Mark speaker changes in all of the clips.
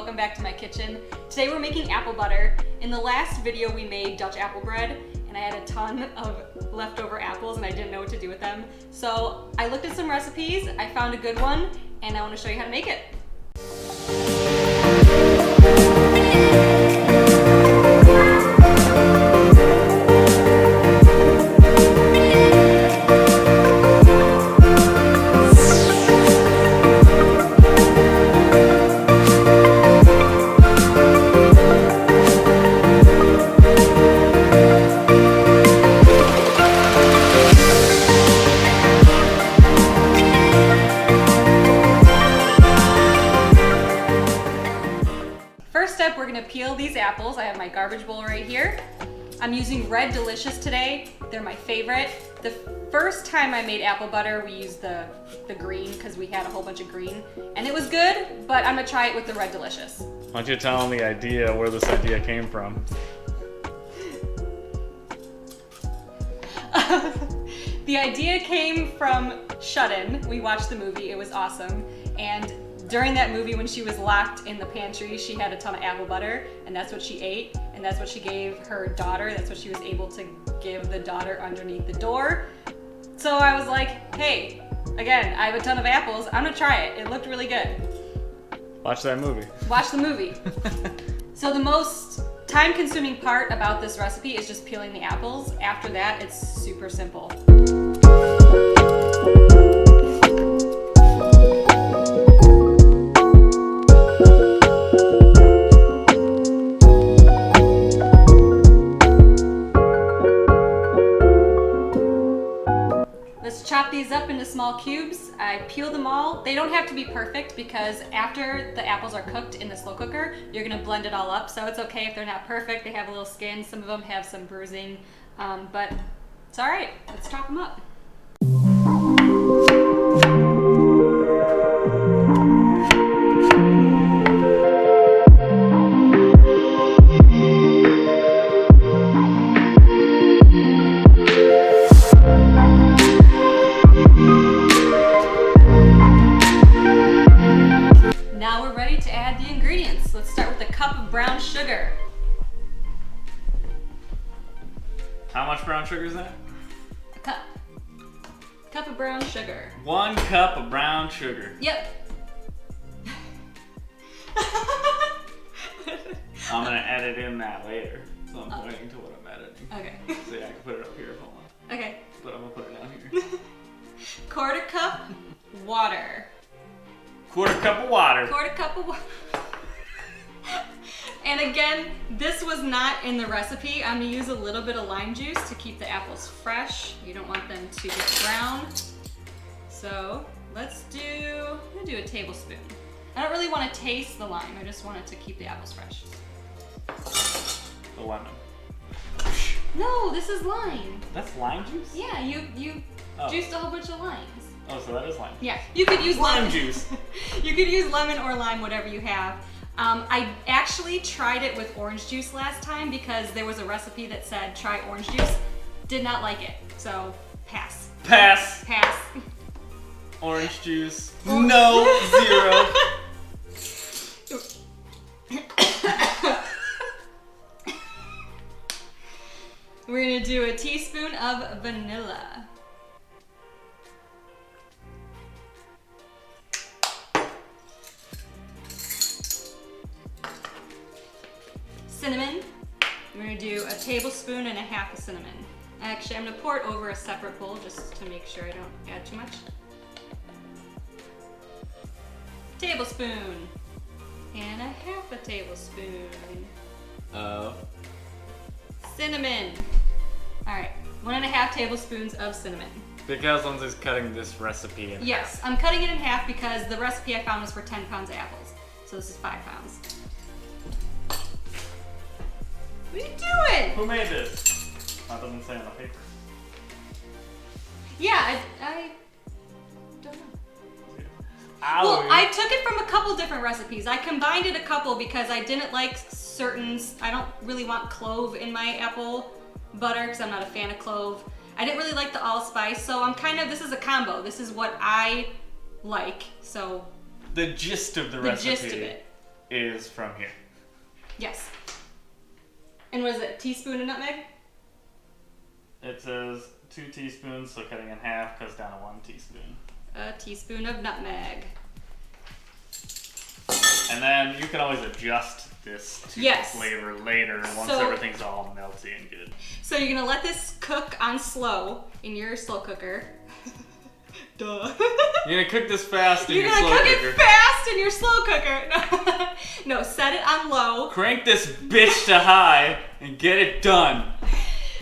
Speaker 1: welcome back to my kitchen. Today we're making apple butter. In the last video we made Dutch apple bread and I had a ton of leftover apples and I didn't know what to do with them. So I looked at some recipes, I found a good one, and I want to show you how to make it. First step, we're gonna peel these apples. I have my garbage bowl right here. I'm using Red Delicious today. They're my favorite. The first time I made apple butter, we used the green because we had a whole bunch of green. And it was good, but I'm gonna try it with the Red Delicious.
Speaker 2: Why don't you tell them the idea, where this idea came from?
Speaker 1: The idea came from Shut-In. We watched the movie, it was awesome. And during that movie, when she was locked in the pantry, she had a ton of apple butter, and that's what she ate, and that's what she gave her daughter. That's what she was able to give the daughter underneath the door. So I was like, hey, again, I have a ton of apples. I'm gonna try it. It looked really good.
Speaker 2: Watch that movie.
Speaker 1: Watch the movie. So the most time-consuming part about this recipe is just peeling the apples. After that, it's super simple. Let's chop these up into small cubes. I peel them all. They don't have to be perfect because after the apples are cooked in the slow cooker, you're gonna blend it all up. So it's okay if they're not perfect. They have a little skin. Some of them have some bruising, but it's all right. Let's chop them up. Now we're ready to add the ingredients. Let's start with a cup of brown sugar.
Speaker 2: How much brown sugar is that?
Speaker 1: A cup. Cup of brown sugar.
Speaker 2: 1 cup of brown sugar.
Speaker 1: Yep.
Speaker 2: I'm gonna edit in that later. So I'm pointing to what I'm editing.
Speaker 1: Okay.
Speaker 2: So yeah, I can put it up here if I want.
Speaker 1: Okay.
Speaker 2: But I'm gonna put it down here.
Speaker 1: 1/4 cup water.
Speaker 2: 1/4 cup of water.
Speaker 1: 1/4 cup of water. And again, this was not in the recipe. I'm gonna use a little bit of lime juice to keep the apples fresh. You don't want them to get brown. So I'm gonna do a tablespoon. I don't really want to taste the lime. I just want it to keep the apples fresh.
Speaker 2: The lemon.
Speaker 1: No, this is lime.
Speaker 2: That's lime juice?
Speaker 1: Yeah, you juiced a whole bunch of limes.
Speaker 2: Oh, so that is lime.
Speaker 1: Yeah, you could use
Speaker 2: lime
Speaker 1: lemon.
Speaker 2: juice.
Speaker 1: You could use lemon or lime, whatever you have. I actually tried it with orange juice last time because there was a recipe that said try orange juice. Did not like it, so pass.
Speaker 2: Pass.
Speaker 1: Pass.
Speaker 2: Orange juice. No, 0.
Speaker 1: We're gonna do a teaspoon of vanilla. Cinnamon. We're gonna do a tablespoon and a half of cinnamon. Actually, I'm gonna pour it over a separate bowl just to make sure I don't add too much. Tablespoon. And a half a tablespoon. Cinnamon. All right, 1.5 tablespoons of cinnamon.
Speaker 2: Because Lindsay's cutting this recipe in
Speaker 1: Yes, I'm cutting it in half because the recipe I found was for 10 pounds of apples. So this is 5 pounds. What are you doing?
Speaker 2: Who made this? That doesn't say on the paper.
Speaker 1: Yeah, I don't know.
Speaker 2: Owie.
Speaker 1: Well, I took it from a couple different recipes. I combined it a couple because I didn't like certain, I don't really want clove in my apple butter because I'm not a fan of clove. I didn't really like the allspice, so I'm kind of, this is a combo. This is what I like, so.
Speaker 2: The gist of the recipe
Speaker 1: The gist of it.
Speaker 2: is from here.
Speaker 1: Yes. And what is it? Teaspoon of nutmeg?
Speaker 2: It says 2 teaspoons, so cutting in half cuts down to 1 teaspoon.
Speaker 1: A teaspoon of nutmeg.
Speaker 2: And then you can always adjust this to the flavor later once everything's all melty and good.
Speaker 1: So you're gonna let this cook on slow in your slow cooker. Duh.
Speaker 2: You're gonna cook this fast in your slow cooker.
Speaker 1: You're gonna cook it fast in your slow cooker. No, set it on low.
Speaker 2: Crank this bitch to high and get it done.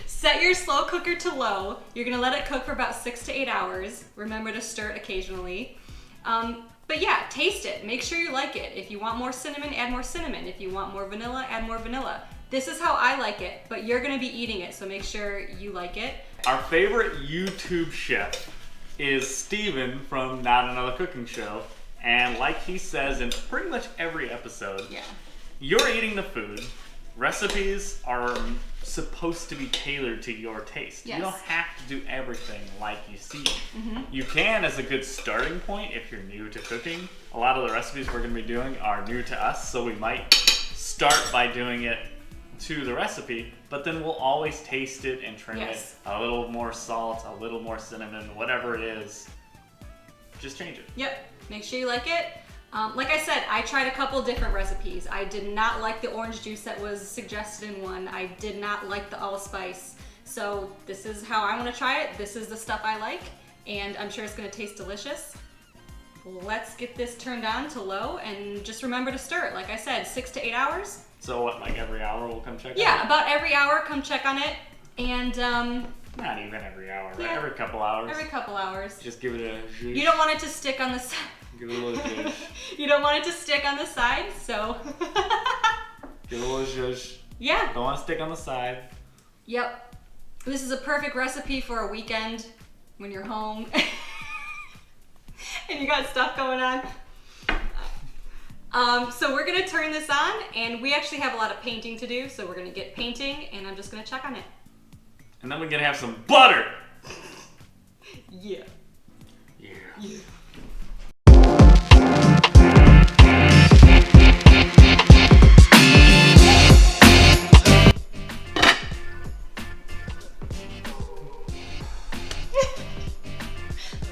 Speaker 1: Set your slow cooker to low. You're gonna let it cook for about 6 to 8 hours. Remember to stir it occasionally. But yeah, taste it. Make sure you like it. If you want more cinnamon, add more cinnamon. If you want more vanilla, add more vanilla. This is how I like it, but you're gonna be eating it, so make sure you like it.
Speaker 2: Our favorite YouTube chef is Steven from Not Another Cooking Show. And like he says in pretty much every episode, you're eating the food. Recipes are supposed to be tailored to your taste.
Speaker 1: Yes.
Speaker 2: You don't have to do everything like you see. You can as a good starting point if you're new to cooking. A lot of the recipes we're going to be doing are new to us, so we might start by doing it to the recipe, but then we'll always taste it and trim it. A little more salt, a little more cinnamon, whatever it is. Just change it.
Speaker 1: Yep, make sure you like it. Like I said, I tried a couple different recipes. I did not like the orange juice that was suggested in one. I did not like the allspice. So this is how I want to try it. This is the stuff I like, and I'm sure it's going to taste delicious. Let's get this turned on to low, and just remember to stir it. Like I said, 6 to 8 hours.
Speaker 2: So what, like every hour we'll come check on it?
Speaker 1: Yeah, about every hour, come check on it. And
Speaker 2: not even every hour, right? Every couple hours.
Speaker 1: Every couple hours.
Speaker 2: Just give it a zhuzh.
Speaker 1: You don't want it to stick on the side.
Speaker 2: Give it a little zhuzh.
Speaker 1: You don't want it to stick on the side, so.
Speaker 2: Give it a little zhuzh.
Speaker 1: Yeah.
Speaker 2: Don't want to stick on the side.
Speaker 1: Yep. This is a perfect recipe for a weekend when you're home and you got stuff going on. So we're gonna turn this on, and we actually have a lot of painting to do, so we're gonna get painting, and I'm just gonna check on it.
Speaker 2: And then we're gonna have some butter.
Speaker 1: Yeah.
Speaker 2: Yeah.
Speaker 1: Yeah.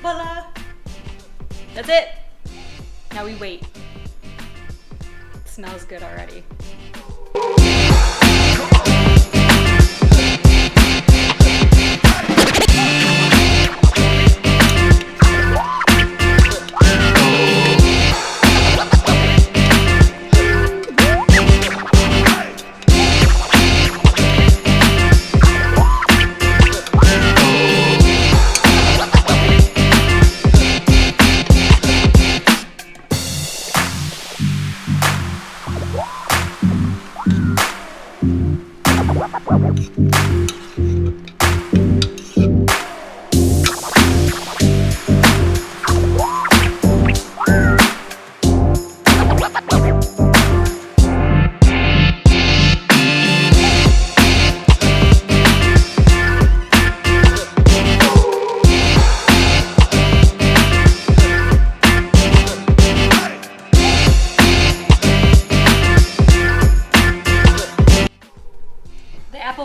Speaker 1: Voila! That's it. Now we wait. It smells good already.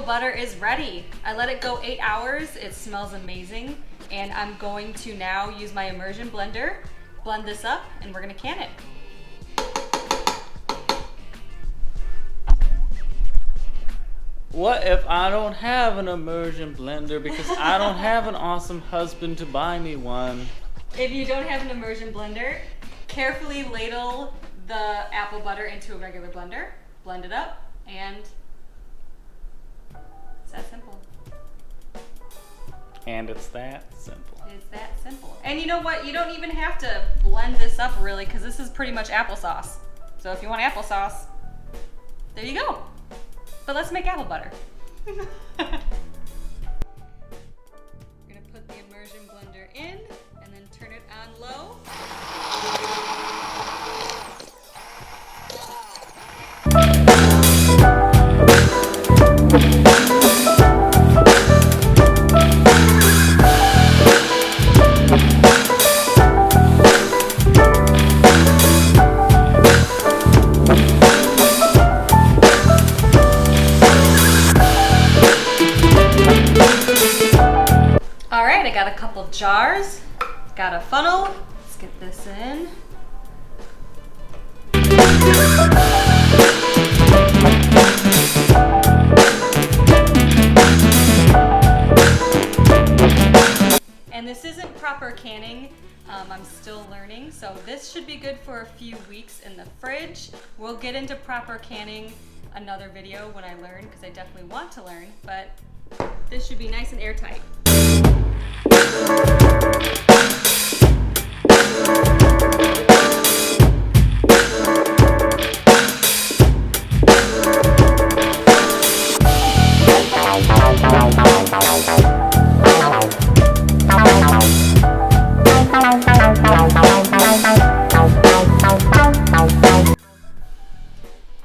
Speaker 1: Butter is ready. I let it go 8 hours. It smells amazing. And I'm going to now use my immersion blender, blend this up, and we're gonna can it.
Speaker 2: What if I don't have an immersion blender because I don't have an awesome husband to buy me one?
Speaker 1: If you don't have an immersion blender, carefully ladle the apple butter into a regular blender, blend it up, and it's that simple.
Speaker 2: And it's that simple.
Speaker 1: It's that simple. And you know what? You don't even have to blend this up really, because this is pretty much applesauce. So if you want applesauce, there you go. But let's make apple butter. We're gonna put the immersion blender in and then turn it on low. couple jars. Got a funnel. Let's get this in. And this isn't proper canning. I'm still learning, so this should be good for a few weeks in the fridge. We'll get into proper canning another video when I learn, because I definitely want to learn, but this should be nice and airtight.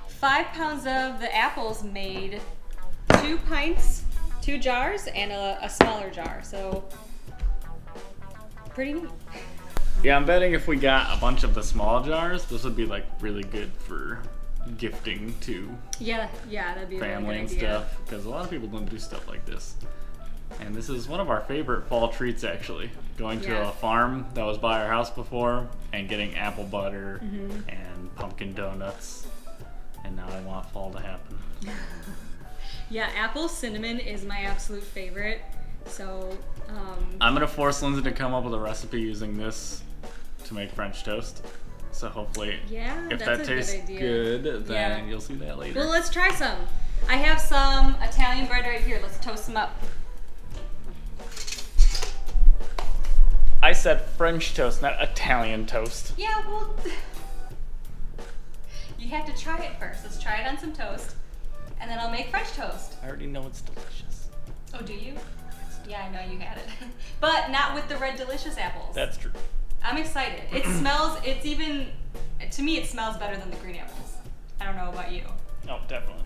Speaker 1: 5 pounds of the apples made 2 pints, 2 jars, and a smaller jar, so pretty neat.
Speaker 2: Yeah, I'm betting if we got a bunch of the small jars, this would be like really good for gifting to
Speaker 1: Yeah, that'd be a
Speaker 2: family
Speaker 1: really
Speaker 2: and
Speaker 1: good idea.
Speaker 2: stuff, because a lot of people don't do stuff like this. And this is one of our favorite fall treats, actually. Going to
Speaker 1: Yeah.
Speaker 2: a farm that was by our house before and getting apple butter and pumpkin donuts. And now I want fall to happen.
Speaker 1: Yeah, apple cinnamon is my absolute favorite. So,
Speaker 2: I'm gonna force Lindsay to come up with a recipe using this to make French toast. So hopefully,
Speaker 1: yeah,
Speaker 2: if
Speaker 1: that's
Speaker 2: that
Speaker 1: a
Speaker 2: tastes
Speaker 1: good idea.
Speaker 2: good, then
Speaker 1: Yeah.
Speaker 2: you'll see that later.
Speaker 1: Well, let's try some. I have some Italian bread right here. Let's toast them up.
Speaker 2: I said French toast, not Italian toast.
Speaker 1: Yeah, well, you have to try it first. Let's try it on some toast, and then I'll make French toast.
Speaker 2: I already know it's delicious.
Speaker 1: Oh, do you? Yeah, I know you had it. But not with the red delicious apples.
Speaker 2: That's true.
Speaker 1: I'm excited. It smells, to me it smells better than the green apples. I don't know about you,
Speaker 2: Oh, definitely.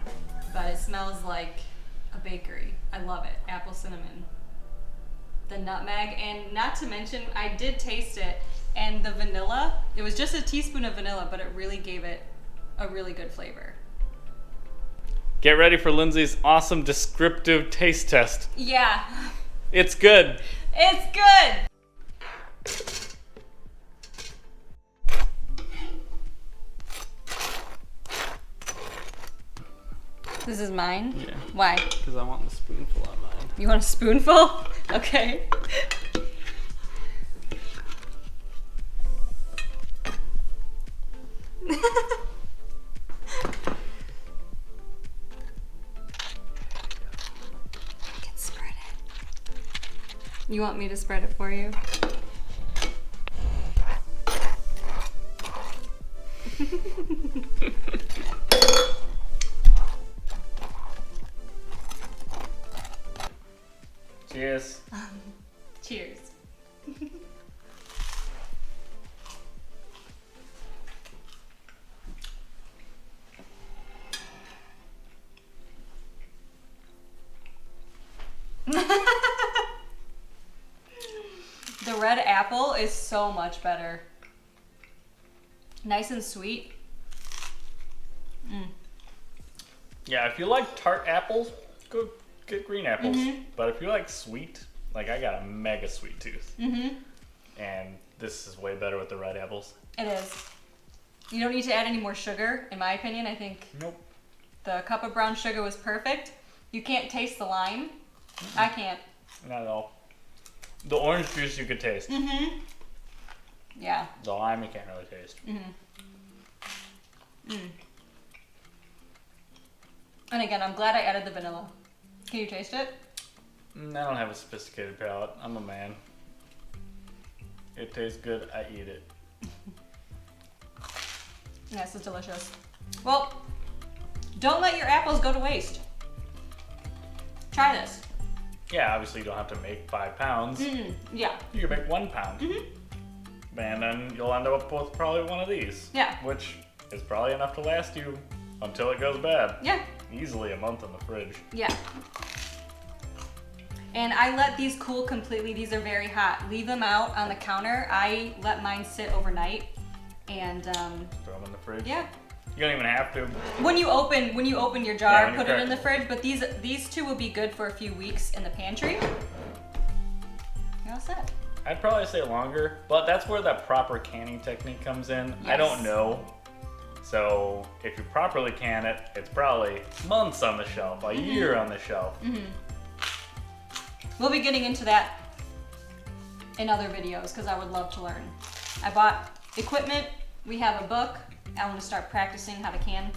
Speaker 1: but it smells like a bakery. I love it. Apple cinnamon. The nutmeg, and not to mention, I did taste it, and the vanilla, it was just a teaspoon of vanilla, but it really gave it a really good flavor.
Speaker 2: Get ready for Lindsay's awesome descriptive taste test.
Speaker 1: Yeah,
Speaker 2: It's good.
Speaker 1: it's good. This is mine?
Speaker 2: Yeah.
Speaker 1: Why?
Speaker 2: Because I want the spoonful on mine.
Speaker 1: You want a spoonful? Okay. I can spread it. You want me to spread it for you?
Speaker 2: Cheers.
Speaker 1: Cheers. The red apple is so much better. Nice and sweet.
Speaker 2: Yeah, if you like tart apples, go get green apples. But if you like sweet, like I got a mega sweet tooth. And this is way better with the red apples.
Speaker 1: It is. You don't need to add any more sugar, in my opinion. I think
Speaker 2: Nope.
Speaker 1: the cup of brown sugar was perfect. You can't taste the lime. I can't.
Speaker 2: Not at all. The orange juice you could taste.
Speaker 1: Yeah.
Speaker 2: The lime you can't really taste.
Speaker 1: And again, I'm glad I added the vanilla. Can you taste it?
Speaker 2: I don't have a sophisticated palate. I'm a man. It tastes good. I eat it.
Speaker 1: Yes, it's delicious. Well, don't let your apples go to waste. Try this.
Speaker 2: Yeah, obviously you don't have to make 5 pounds.
Speaker 1: Yeah.
Speaker 2: You can make 1 pound. And then you'll end up with probably one of these.
Speaker 1: Yeah.
Speaker 2: Which is probably enough to last you until it goes bad.
Speaker 1: Yeah.
Speaker 2: Easily a month in the fridge.
Speaker 1: Yeah. And I let these cool completely. These are very hot. Leave them out on the counter. I let mine sit overnight, and
Speaker 2: Throw them in the fridge.
Speaker 1: yeah.
Speaker 2: You don't even have to.
Speaker 1: When you open your
Speaker 2: Yeah,
Speaker 1: jar,
Speaker 2: when you
Speaker 1: put it
Speaker 2: crack
Speaker 1: in the
Speaker 2: it.
Speaker 1: fridge. But these two will be good for a few weeks in the pantry. You're all set.
Speaker 2: I'd probably say longer, but that's where that proper canning technique comes in. I don't know. So if you properly can it, it's probably months on the shelf, a year on the shelf.
Speaker 1: We'll be getting into that in other videos because I would love to learn. I bought equipment. We have a book. I want to start practicing how to can.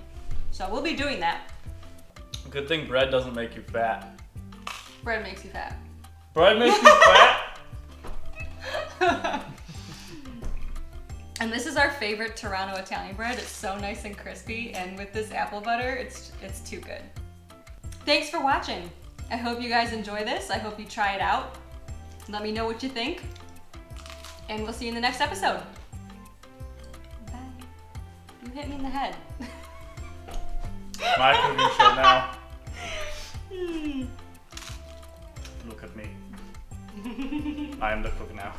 Speaker 1: So we'll be doing that.
Speaker 2: Good thing bread doesn't make you fat.
Speaker 1: Bread makes you fat.
Speaker 2: Bread makes you fat?
Speaker 1: And this is our favorite Toronto Italian bread. It's so nice and crispy, and with this apple butter, it's too good. Thanks for watching. I hope you guys enjoy this. I hope you try it out. Let me know what you think, and we'll see you in the next episode. Bye. You hit me in the head.
Speaker 2: My cooking show now. Look at me. I am the cook now.